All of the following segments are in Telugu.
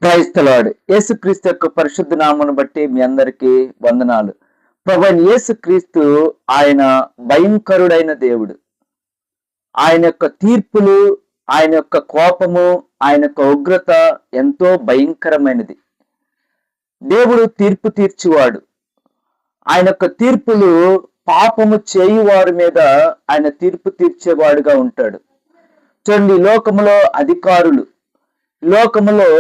Praise the lord. యేసుక్రీస్తు యొక్క పరిశుద్ధ నామమును బట్టి మీ అందరికీ వందనాలు. ప్రభువైన యేసుక్రీస్తు ఆయన భయంకరుడైన దేవుడు. ఆయన యొక్క తీర్పులు, ఆయన యొక్క కోపము, ఆయన యొక్క ఉగ్రత ఎంతో భయంకరమైనది. దేవుడు తీర్పు తీర్చువాడు. ఆయన యొక్క తీర్పులు పాపము చేయువారి మీద ఆయన తీర్పు తీర్చేవాడుగా ఉంటాడు. చూడండి, ఈ లోకములో అధికారులు, ఈ లోకములో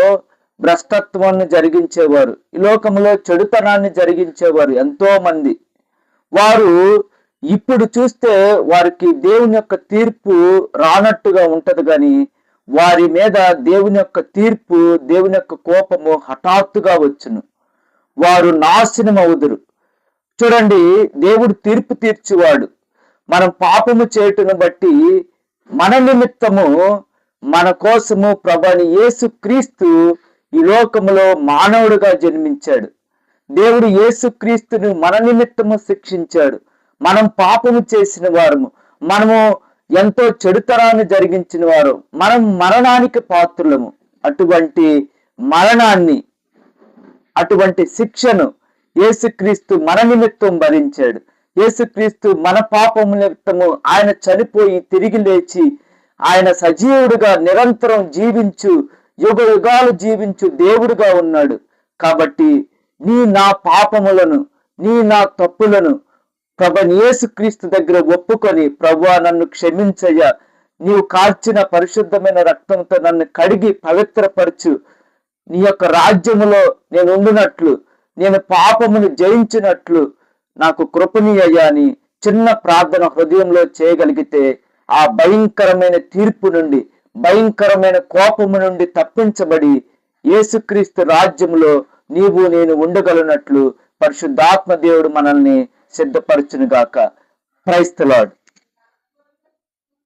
భ్రష్టత్వాన్ని జరిగించేవారు, ఈ లోకంలో చెడుతనాన్ని జరిగించేవారు ఎంతో మంది. వారు ఇప్పుడు చూస్తే వారికి దేవుని యొక్క తీర్పు రానట్టుగా ఉంటది, కానీ వారి మీద దేవుని యొక్క తీర్పు, దేవుని యొక్క కోపము హఠాత్తుగా వచ్చును. వారు నాశనం అవుదురు. చూడండి, దేవుడు తీర్పు తీర్చువాడు. మనం పాపము చేయుటను బట్టి మన నిమిత్తము, మన కోసము ప్రభువైన యేసుక్రీస్తు ఈ లోకములో మానవుడిగా జన్మించాడు. దేవుడు యేసుక్రీస్తును మన నిమిత్తము శిక్షించాడు. మనం పాపము చేసిన వారము, మనము ఎంతో చెడుతనాన్ని జరిగించిన వారు, మనం మరణానికి పాత్రులము. అటువంటి మరణాన్ని, అటువంటి శిక్షను యేసుక్రీస్తు మన నిమిత్తం భరించాడు. యేసుక్రీస్తు మన పాపము నిమిత్తము ఆయన చనిపోయి తిరిగి లేచి ఆయన సజీవుడిగా నిరంతరం జీవించు, యుగ యుగాలు జీవించు దేవుడుగా ఉన్నాడు. కాబట్టి నా పాపములను, నా తప్పులను ప్రభువైన యేసుక్రీస్తు దగ్గర ఒప్పుకొని, ప్రభువా నన్ను క్షమించయ్యా, నీవు కార్చిన పరిశుద్ధమైన రక్తంతో నన్ను కడిగి పవిత్రపరచు, నీ యొక్క రాజ్యములో నేను ఉండునట్లు, నేను పాపమును జయించినట్లు నాకు కృపణీయ్యా అని చిన్న ప్రార్థన హృదయంలో చేయగలిగితే ఆ భయంకరమైన తీర్పు నుండి, భయంకరమైన కోపము నుండి తప్పించబడి యేసుక్రీస్తు రాజ్యములో నీవు నేను ఉండగలనట్లు పరిశుద్ధాత్మ దేవుడు మనల్ని సిద్ధపరచునుగాక. Praise the lord.